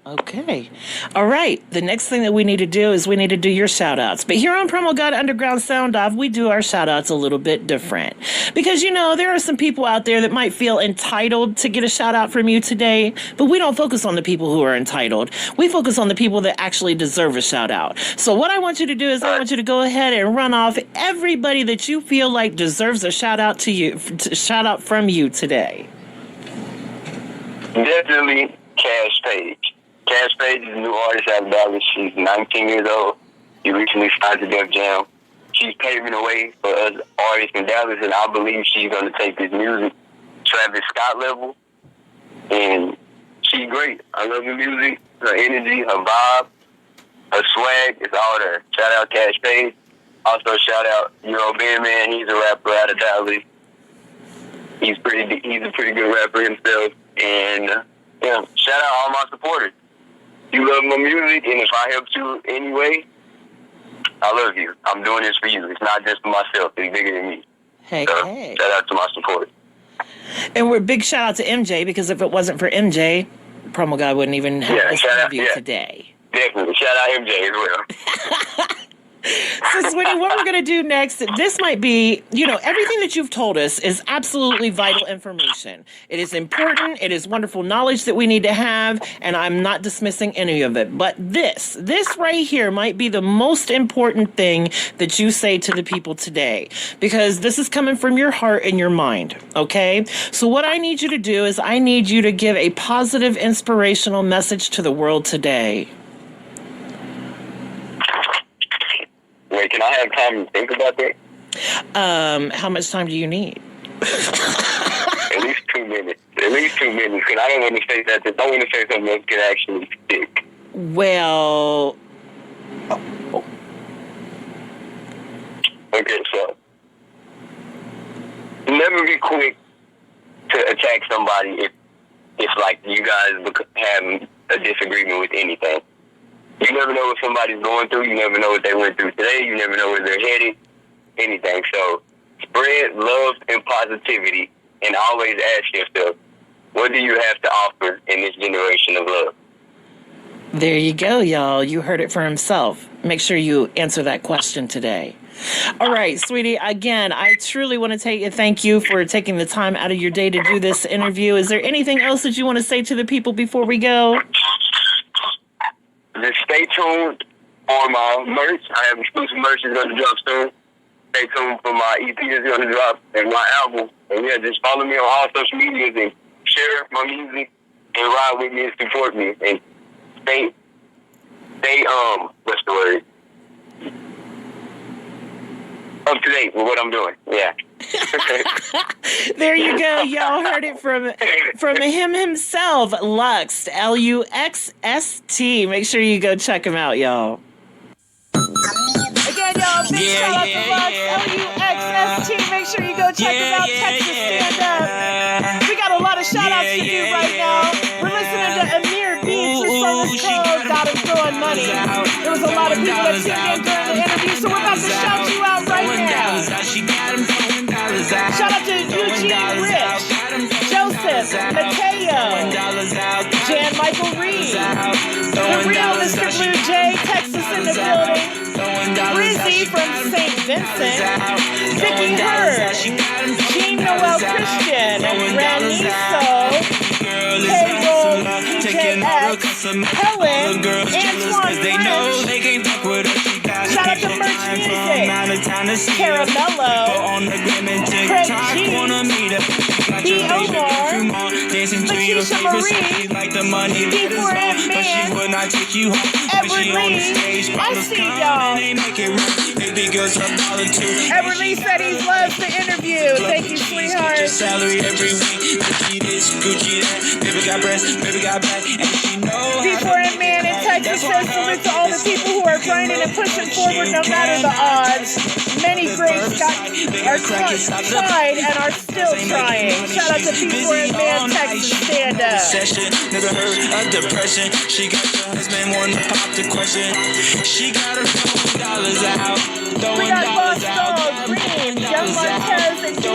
Okay. All right. The next thing that we need to do is we need to do your shout outs. But here on PromoGod Underground Sound Off, we do our shout outs a little bit different. Because, there are some people out there that might feel entitled to get a shout out from you today, but we don't focus on the people who are entitled. We focus on the people that actually deserve a shout out. So what I want you to do is I want you to go ahead and run off everybody that you feel like deserves a shout out shout out from you today. Definitely Cash Page. Cash Page is a new artist out of Dallas. She's 19 years old. She recently signed to Def Jam. She's paving the way for us artists in Dallas, and I believe she's going to take this music Travis Scott level. And she's great. I love her music, her energy, her vibe, her swag. It's all there. Shout out Cash Page. Also shout out Ben Man. He's a rapper out of Dallas. He's a pretty good rapper himself. And shout out all my supporters. You love my music, and if I helped you anyway, I love you. I'm doing this for you. It's not just for myself. It's bigger than me. Hey. Shout out to my supporters. And we're big shout out to MJ, because if it wasn't for MJ, PromoGod wouldn't even have this interview today. Definitely. Shout out MJ as well. So, Sweetie, what we're going to do next, this might be, everything that you've told us is absolutely vital information. It is important. It is wonderful knowledge that we need to have, and I'm not dismissing any of it. But this right here might be the most important thing that you say to the people today, because this is coming from your heart and your mind, okay? So what I need you to do is I need you to give a positive, inspirational message to the world today. Wait, can I have time to think about that? How much time do you need? At least 2 minutes. At least 2 minutes, because I don't want to say that. I want to say something that can actually stick. Well... Okay, so... Never be quick to attack somebody if like, you guys have a disagreement with anything. You never know what somebody's going through. You never know what they went through today. You never know where they're headed. Anything. So spread love and positivity, and always ask yourself, what do you have to offer in this generation of love? There you go, y'all. You heard it for himself. Make sure you answer that question today. All right, sweetie. Again, I truly want to thank you for taking the time out of your day to do this interview. Is there anything else that you want to say to the people before we go? Just stay tuned on my merch. I have exclusive merch that's going to drop soon. Stay tuned for my EP that's going to drop and my album. And just follow me on all social medias and share my music and ride with me and support me. And stay what's the word? Up to date with what I'm doing. Yeah. There you go. Y'all heard it from him himself, Luxst, LUXST. Make sure you go check him out, y'all. Again, y'all, big shout out to Luxst, LUXST. Make sure you go check him out. Texas, stand up. We got a lot of shout outs to do right now. We're listening to Amir Beats. His song is called Got Him Throwing Money. There was a lot of people that tuned in during the interview, so we're about to shout you out right now. Shout out to Eugene Rich, Joseph, Mateo, Jan Michael Reed, the real Mr. Blue Jay, Texas in the building, Rizzy from St. Vincent, Vicky Hurd, Jean Noel Christian, Raniso, Payroll, Helen, Antoine they know French. they can't fuck with her. Shout out to Merch Music, Caramello, Craig G, B. Omar, Letitia Marie, D4M Man, Edward Lee. I see y'all. Edward Lee said he loves the interview. Thank you, sweetheart. Salary every week. Gucci this, Gucci that. Baby got breast, baby got back, and she know. D4M Man in Texas says salute to all the people who are grinding and pushing forward no matter the odds. Many greats tried and are still trying. Shout out to D4M Man Texas stand up. Never heard of depression. She got her husband wanting to pop the question. She got her $4 out. We got Boss Dog, Green, Young Martez, and Kiill.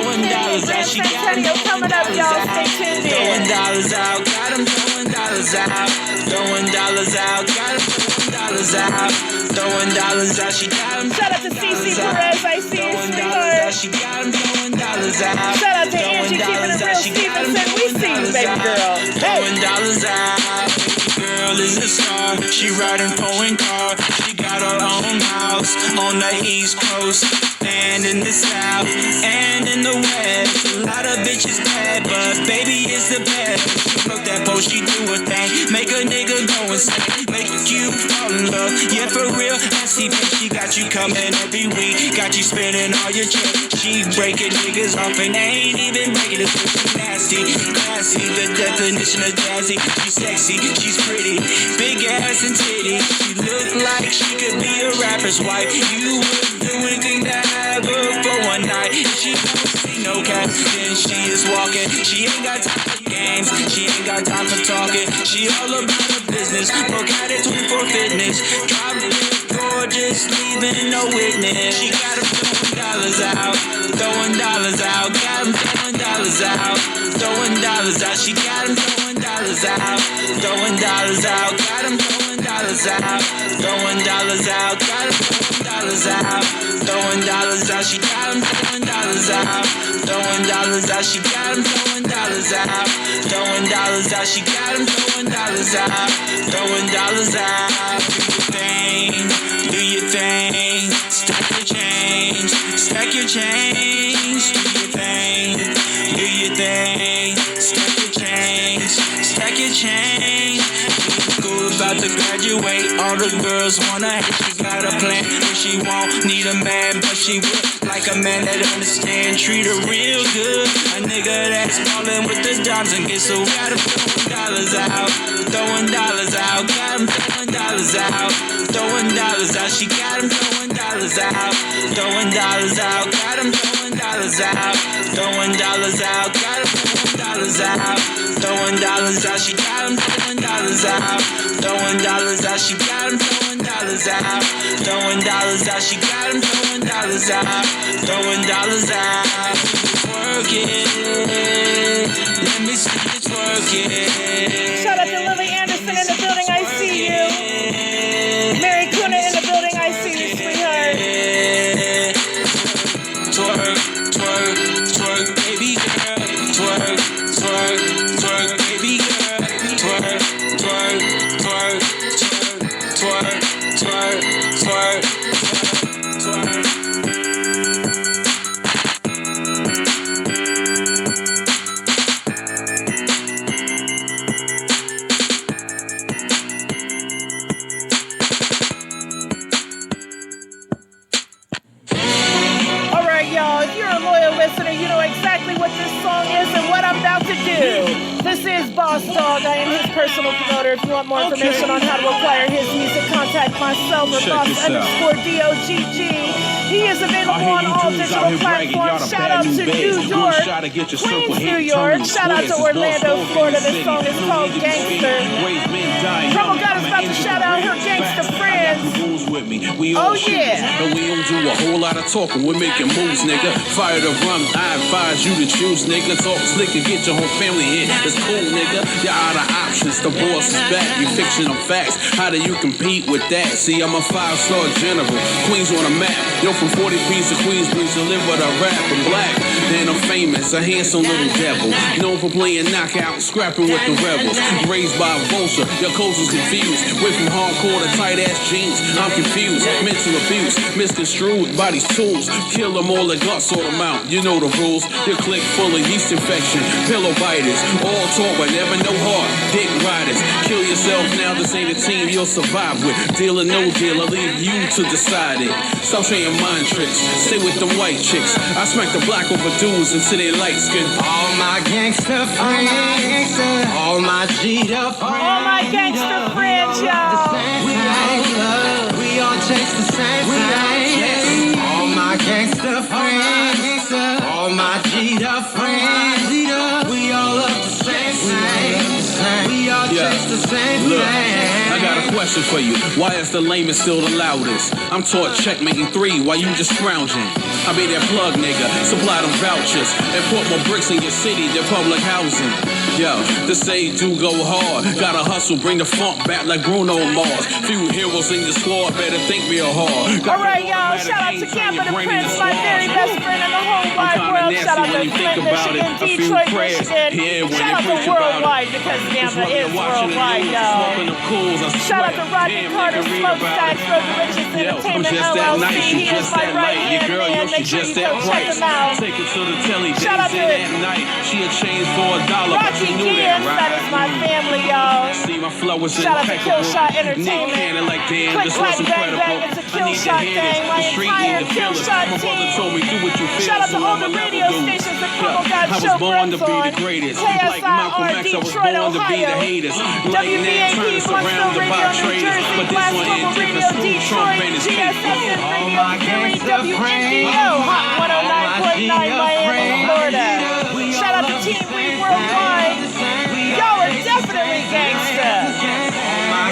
Grand Centennial coming up, y'all. Stay tuned in. Throwing dollars out, got him throwing dollars out. Throwing dollars out, got him throwing dollars out. Throwing dollars out, she got him. Shout out to CC Perez, I see you, sweetheart. She got him throwing dollars out. Shout out to Angie keeping it real Stevenson. We see you, baby girl. Throwing dollars out. Girl is a star. She riding towing car. She got her own house on the East Coast and in the South and in the West. A lot of bitches bad, but baby is the best. She broke that pole, she do a thing, make a nigga go insane, make you fall in love. Yeah, for real. Nasty bitch, she got you coming every week, got you spending all your check. She breaking niggas off and ain't even breaking it. She nasty, classy, the definition of jazzy. She's sexy, she's pretty, big ass and titty. She look like she could be a rapper's wife. You would do anything to have her for one night. She don't see no caps, then she is walking. She ain't got time for games, she ain't got time for talking. She all about her business, broke out at 24 Fitness. Driving gorgeous, leaving no witness. She got her throwing dollars out, throwing dollars out. Got him throwing dollars out, throwing dollars out. She got him throwing dollars out, throwing dollars out. Got him throwing dollars out, throwing dollars out. Got him throwing dollars out, throwing dollars out. She got him throwing dollars out, throwing dollars out. She got him throwing dollars out, throwing dollars out. She got him throwing dollars out, throwing dollars out. Do your thing, stack your change, stack your change. Do your thing, do your thing, stack your change, stack your change. School about to graduate, all the girls wanna hate. She got a plan, but she won't need a man, but she would like a man that understand, treat her real good. A nigga that's ballin' with the dimes and gets so got him throwing dollars out, throwing dollars out. Got him throwing dollars out, throwing dollars out. She got him throwing dollars out, throwing dollars out. Got him throwing dollars out, throwing dollars out. Got him throwing dollars out, throwing dollars out. She got him throwing dollars out, throwing dollars out. She got him throwing dollars out, throwing dollars out. She got him throwing dollars out, throwing dollars out. Twerking, let me see you twerking. Shout out to Lily Anderson in the building, I see you. Mary Kuna in the building, I see you, sweetheart. Twerk, twerk, twerk, baby girl. Twerk, twerk, twerk, baby girl. Twerk, twerk, twerk, twerk, twerk, twerk, twerk, twerk. Listener, you know exactly what this song is and what I'm about to do. This is Boss Dog. I am his personal promoter. If you want more information on how to acquire his music, contact myself or Boss_DOGG. He is available on all digital platforms. Shout out to New York, Queens, New York. Shout out to Orlando, Florida. This song is called Gangster. PROMOGOD is about to shout out her gangster friends. Oh yeah. And we don't do a whole lot of talking, we're making moves, nigga. Fire the rum, I advise you to choose, nigga. Talk slick and get your whole family in. It's cool, nigga. You're out of options, the boss is back. You fictional facts, how do you compete with that? See, I'm a 5-star general, Queens on a map. Yo, from 40B's to Queensbridge to live with a rap. I'm black, and I'm famous, a handsome little devil. Known for playing knockout, scrapping with the rebels. Raised by a vulture, your culture's confused. Went from hardcore to tight-ass jeans. I'm confused, mental abuse, misconstrued by these tools. Kill them all, the guts sort them out. You know the rules. Your clique full of yeast infection, pillow biters, all talk but never no heart. Dick riders, kill yourself now. This ain't a team you'll survive with. Deal or no deal, I'll leave you to decide it. Stop saying mind tricks, stay with them white chicks. I smack the black over dudes until they light skin. All my gangster friends, all my G'd up friends, all my gangster friends, y'all. We all chase the same thing. All my gangster friends, all my G'd up friends, we all love the same thing. We all chase the same thing. I got a question for you. Why is the lamest still the loudest? I'm taught checkmating 3 while you just scrounging. I be that plug nigga, supply them vouchers, and put more bricks in your city than public housing. Yo, this ain't do go hard. Gotta hustle, bring the funk back like Bruno Mars. Few heroes in your squad, better think real hard. Alright, y'all, shout out to Camper the Prince, my very best friend in the whole wide world. Shout out to Flint, Michigan, Detroit, Michigan. Shout out to Worldwide, because Gamba is worldwide, y'all. Shout out to Roger Carter, Smokestacks, Road to Riches Entertainment, LLC. He is my right-hand man. Make sure you go check him out. Shout out to Rocky Gibbs, that is my family, y'all. Shout out to Kill Shot Entertainment. Click, clack, bang, bang, it's a Kill Shot gang. My entire Kill Shot team. Shout out to all the radio stations that PROMOGOD show runs on. KSIR, Detroit, Ohio. WBAP, BluntzVille Radio, New Jersey. Blast Global Radio, Detroit. GSFM Radio, Philly. WNDO, Hot 109.9, Miami, Florida. Shout out to Team Reed Worldwide. Y'all are definitely gangsta.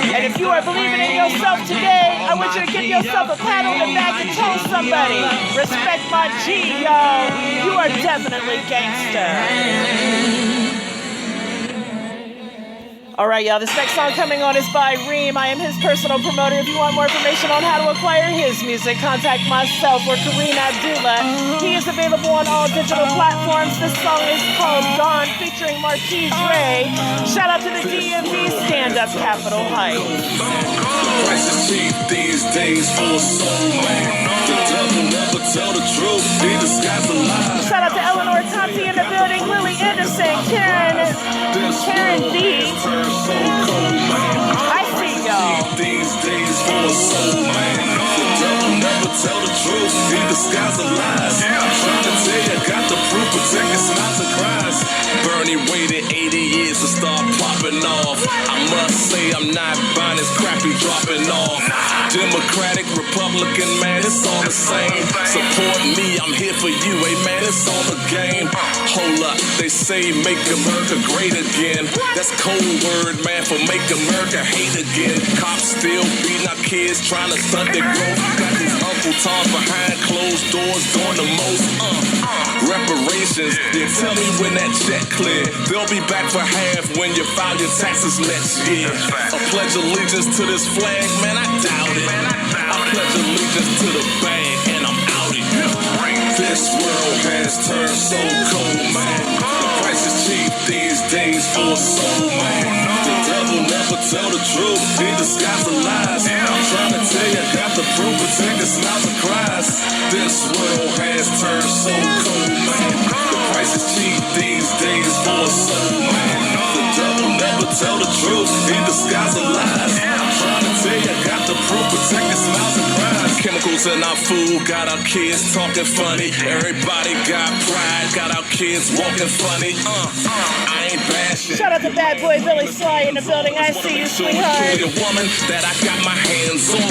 And if you are believing in yourself today, I want you to give yourself a pat on the back and tell somebody, respect my G, y'all. You are definitely gangsta. All right, y'all, this next song coming on is by Reem. I am his personal promoter. If you want more information on how to acquire his music, contact myself or Karim Abdullah. He is available on all digital platforms. This song is called Gone, featuring Martez Ray. Shout out to the DMV stand-up Capitol Heights. Price is cheap these days for a soul, man. The devil never tell the truth, he disguise a lie. Shout out to Eleanor Tonti in the building, Lily Anderson, Karen D. I see y'all. These days for a soul, man. The devil never tell the truth, he disguise a lie. I'm trying to tell you, got the proof, protect your smiles and cries. Bernie waited 80 years to start popping off. I must say I'm not buying his crap he dropping off. Democratic, Republican, man, it's all the same. Support me, I'm here for you, hey man, it's all the game. Hold up, they say make America great again. That's code word, man, for make America hate again. Cops still beating our kids, trying to stunt their growth. Got these Uncle Toms behind closed doors doing the most. Reparations, they tell me when that check clear. They'll be back for half when you file your taxes next year. I pledge allegiance to this flag, man, I doubt it. I pledge allegiance to the bag, and I'm out of here. This world has turned so cold, man. The price is cheap these days for a soul, man. The devil never tell the truth, he disguise the lies. I'm trying to tell you, got the proof, protect the smiles and cries. This world has turned so cold, man. The price is cheap these days for a soul, man. The devil never tell the truth, he disguise the lies. I'm trying to tell you, got the proof, protect the smiles and cries. Chemicals in our food, got our kids talking funny. Everybody got pride, got our kids walking funny. I ain't bashing. Shout out to bad boy Billy Sly in the building. I see you, sweetheart. The woman that I got my hands on,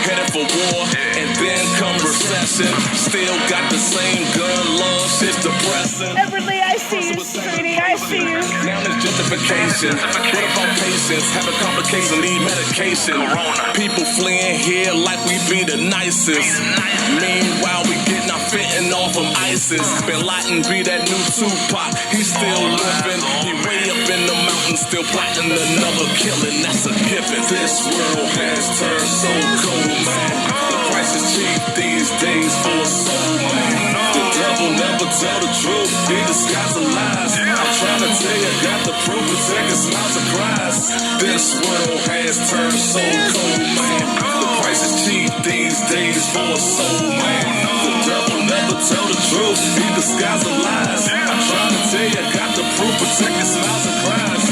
headed for war, and then come recession. Still got the same gun love, shit's depressing. Everly, I see you, sweetie. I see you. Now there's justification. What about patience? Having complications, need medication. People fleeing here like we be the United ISIS. Meanwhile, we getting our fitting off from ISIS. Bin Laden be that new Tupac, he's still living. He way up in the mountains, still plotting another killing. That's a given. This world has turned so cold, man. The price is cheap these days for a soul, man. The devil never tell the truth, he disguise the lies. I'm trying to tell you, got the proof, protect his smiles and cries. This world has turned so cold, man. The price is cheap these days for a soul, man. The devil never tell the truth, he disguise the lies. I'm trying to tell you, got the proof, protect his smiles and cries.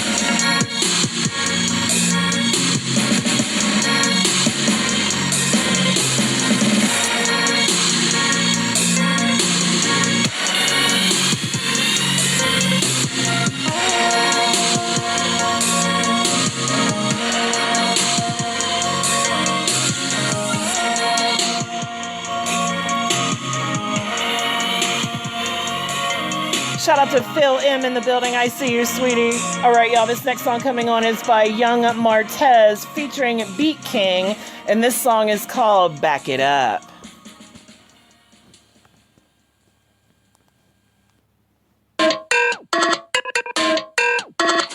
Shout out to Phil M in the building. I see you, sweetie. All right, y'all. This next song coming on is by Young Martez featuring Beat King. And this song is called Back It Up.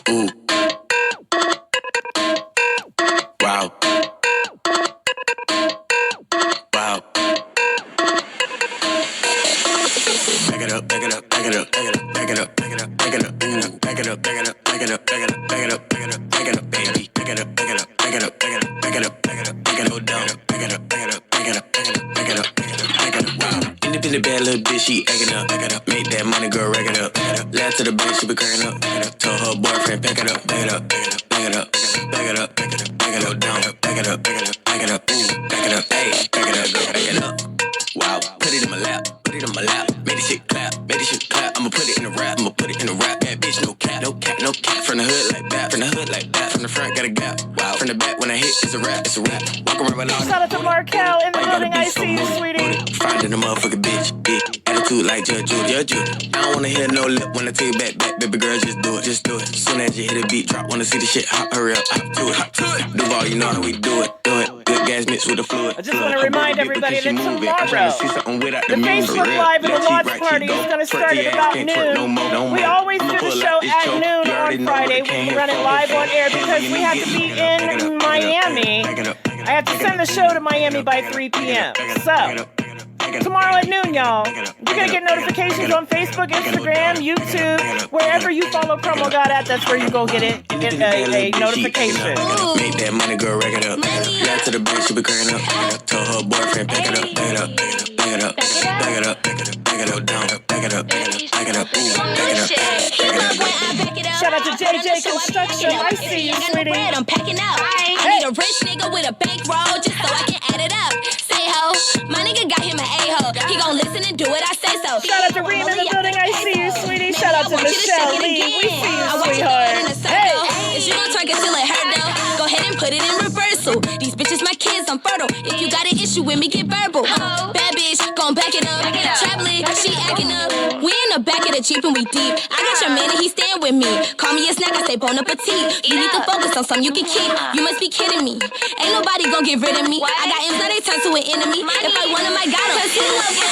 Ooh. Wow. Wow. Back it up, back it up, back it up, back it up, back it up, back it up, back it up, back it up, back it up, back it up, back it up, back it up, back it up, back it up, baby, back it up, back it up, back it up, back it up, back it up, back it up, back it up, down, back it up, back it up, back it up, back it up, back it up, back it up, back it up, wow. Independent bad little bitch, she acting up, back it up, make that money girl rack it up, last to the bank, she be cracking up, told her boyfriend pack it up, back it up, back it up, back it up, back it up, back it up, back it up, down, back it up, back it up, back it up, ooh, back it up, hey, back it up, back it up. Wow, put it in my lap, put it in my lap, make this shit clap, make this shit clap. I'ma put it in a rap, I'ma put it in a rap. Bad bitch, no cap, no cap, no cap. From the hood like that, from the hood like that. From the front, got a gap. Wow, from the back, when I hit, it's a rap, it's a rap. Walk around with all Shout out to Markel in the building. I see you, sweetie. Finding a motherfucking bitch, attitude like Judge Judy. I don't wanna hear no lip when I take it back, baby girl, just do it, just do it. Soon as you hit a beat drop, wanna see the shit hop, hurry up, hop to it, hop to it. Duval, you know how we do it, do it. Good gas mixed with the fluid. I just want to remind everybody that tomorrow, the Facebook Live and the watch party is going to start at about noon. We always do the show at noon on Friday. We run it live on air because we have to be in Miami. I have to send the show to Miami by 3 p.m. So, tomorrow at noon, y'all, you're going to get notifications on Facebook, Instagram, YouTube, wherever you follow PROMOGOD at, that's where you go get it, get a notification. Make that money girl rack it up. Last to the bank, she be cracking up. Told her boyfriend pack it up, back it up, back it up, back it up, back it up, back it up, down, back it up, back it up, back it up, back it up. Shout out to JJ Construction. I see you, sweetie. I'm packing up. I need a rich nigga with a bankroll just so I can add it up. Say ho, my nigga got him an A-ho. He gon' listen and do what I say so. Shout out to Reem in the building. I see you, sweetie. Shout out to Michelle Lee. We see you, sweetheart. Hey. If you gon' twerk it till it hurt though, go ahead and put it in reversal. These bitches my kids, I'm fertile. If you got an issue with me, get verbal. Bad bitch, gon' back it up. Traveling, she acting up. We in the back of the Jeep and we deep. I got your man and he stand with me. Call me a snack, I say bon appetit. You need to focus on something you can keep. You must be kidding me. Ain't nobody gon' get rid of me. I got M's, now they turn to an enemy. If I want him, I got him. Cause he love me.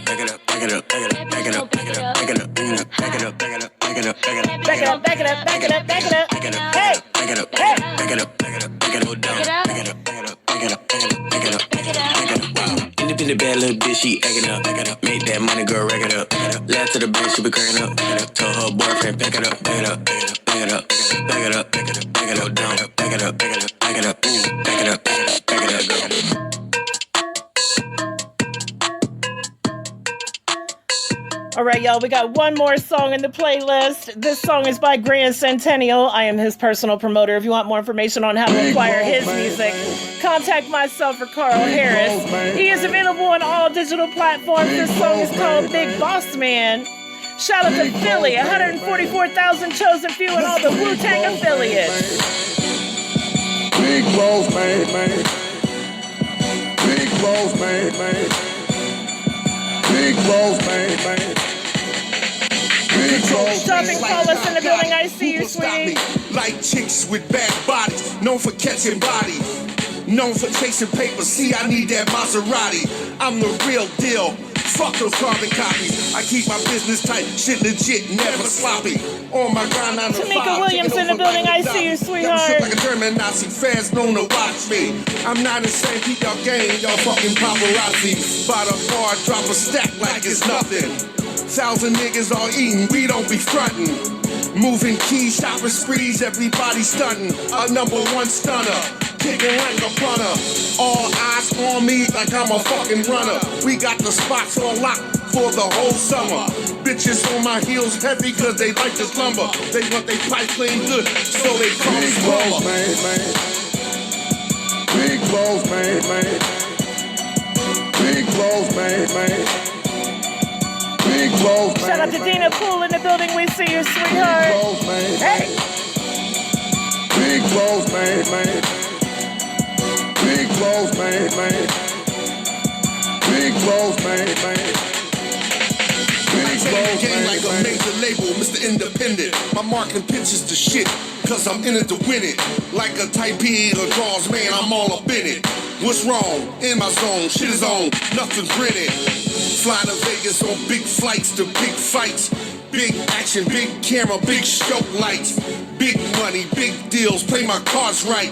Back it up, back it up, back it up, back it up, back it up, back it up, back it up, back it up, back it up, back it up, back it up, back it up, back it up, back it up, back it up, back it up, hey, back it up, back it up, back it up, back it up, down, back it up, back it up, back it up, back it up, back it up, back it up, back it up. Wow, independent bad little bitch, she acting up, back it up, make that money girl rack it up, last to the bank, she be cracking up, told her boyfriend pack it up, back it up, back it up, back it up, back it up, back it up, down, back it up, back it up, back it up, ooh, back it up, back it up, back it up, back it up. All right, y'all, we got one more song in the playlist. This song is by Grand Centennial. I am his personal promoter. If you want more information on how to acquire his music, contact myself or Carl Harris. He is available on all digital platforms. This song is called Big Boss Man. Shout out to Philly, 144,000 chosen few and all the Wu-Tang affiliates. Big Boss Man, man. Big Boss Man, man. Big Boss Man, man. Shopping, call us in the building. I see you, sweetie. Like chicks with bad bodies, known for catching bodies, known for chasing paper. See, I need that Maserati. I'm the real deal. Fuck those carbon copies. I keep my business tight, shit legit, never sloppy. On my grind, I'm Tamika Williams in the building. I see you, sweetheart. Like a German Nazi, fans known to watch me. I'm not insane, keep y'all game, y'all fucking paparazzi. By the bar, drop a stack like it's nothing. 1,000 niggas all eating, we don't be frontin'. Moving keys, shopping sprees, everybody stunting. A #1 stunner, kicking like a punter. All eyes on me like I'm a fucking runner. We got the spots on lock for the whole summer. Bitches on my heels heavy cause they like this lumber. They want they pipe clean good, so they call me plumber. Big balls, man, man. Big balls, man, man. Big balls, man. Shout out to Dina Poole in the building. We see you, sweetheart. Big balls, man. Hey. Big balls, man, man. Big balls, man, man. Big balls, man, man. Big balls, man, like a major label, Mr. Independent. My marketing pitch is the shit, cause I'm in it to win it. Like a type P or draws, man, I'm all up in it. What's wrong? In my zone, shit is on, nothing's rented. Fly to Vegas on big flights to big fights. Big action, big camera, big show lights. Big money, big deals, play my cards right.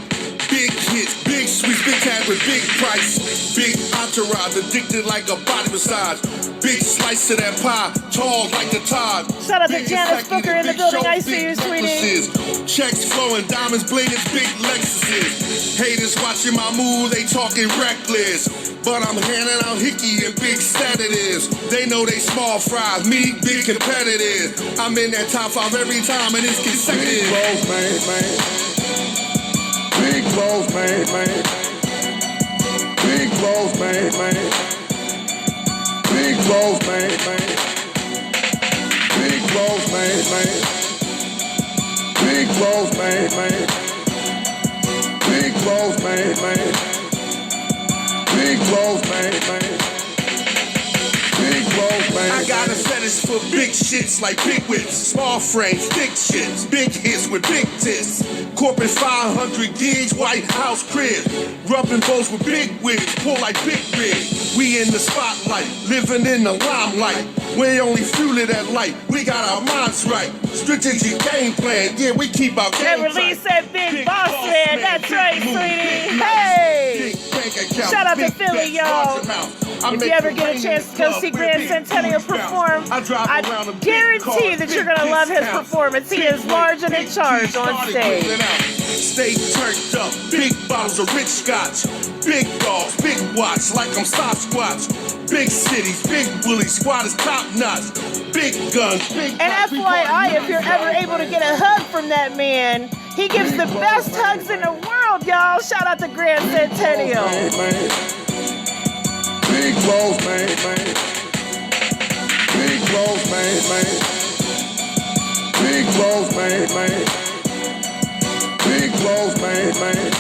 Big hits, big sweets, big cat with big price. Big entourage, addicted like a body massage. Big slice of that pie, tall like the Todd. Shout out to Janice Booker in the building. I see you, sweetie. Checks flowing, diamonds blinging, big Lexuses. Haters watching my move, they talking reckless. But I'm handing out hickey and big sedatives. They know they small fries, me big competitive. I'm in that top 5 every time and it's consecutive. Big balls, man, man. Big balls, man, man. Big balls, man, man. Big balls, man, man. Big balls, man, man. Big balls, man, man. Big balls, man, man. Big balls, man, man. Big balls, man. I got a fetish for big shits like big whips, small frames, big shits, big hits with big tits. Corporate 500 gigs, White House crib. Rubbing bows with big wigs, pull like big rigs. We in the spotlight, living in the limelight. We only fuel it at light, we got our minds right. Strategic game plan, yeah, we keep our game and release that big boss man, that's right, sweetie. Hey! Shout out to Philly, y'all. If you ever get a chance to go see Grand Centennial perform, I guarantee that you're going to love his performance. He is large and in charge on stage. Stay turned up, big bottles of rich scotch. Big dogs, big watch, like I'm Sasquatch. Big cities, big bully, squad is top notch. Big guns, big. And FYI, if you're ever able to get a hug from that man, he gives the best hugs in the world, y'all. Shout out to Grand Centennial. Big balls, man, man. Big balls, man, man. Big balls, man, man. Big balls, man, man.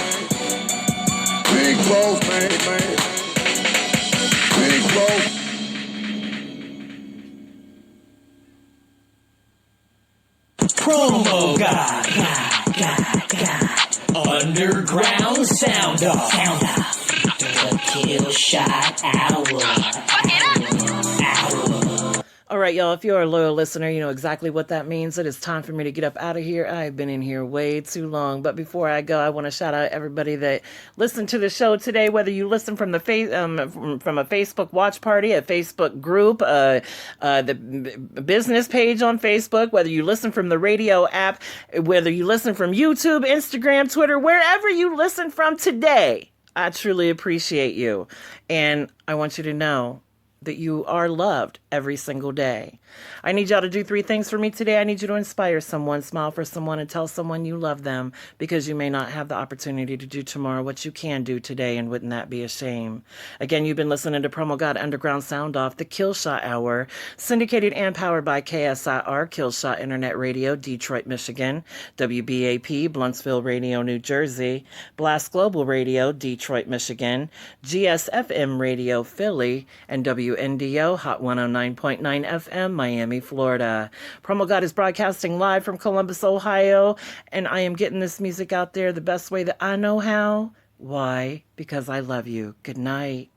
Big balls, man, man. Big balls. PROMOGOD. Underground sound off. The Kill Shot Hour. All right, y'all, if you're a loyal listener, you know exactly what that means. It is time for me to get up out of here. I've been in here way too long. But before I go, I want to shout out everybody that listened to the show today, whether you listen from the from a Facebook watch party, a Facebook group, the business page on Facebook, whether you listen from the radio app, whether you listen from YouTube, Instagram, Twitter, wherever you listen from today. I truly appreciate you. And I want you to know that you are loved every single day. I need y'all to do 3 things for me today. I need you to inspire someone, smile for someone, and tell someone you love them, because you may not have the opportunity to do tomorrow what you can do today, and wouldn't that be a shame? Again, you've been listening to PROMOGOD Underground Sound Off, the Kill Shot Hour, syndicated and powered by KSIR, Kill Shot Internet Radio, Detroit, Michigan, WBAP, BluntzVille Radio, New Jersey, Blast Global Radio, Detroit, Michigan, GSFM Radio, Philly, and WNDO WNDO, Hot 109.9 FM, Miami, Florida. PROMOGOD is broadcasting live from Columbus, Ohio, and I am getting this music out there the best way that I know how. Why? Because I love you. Good night.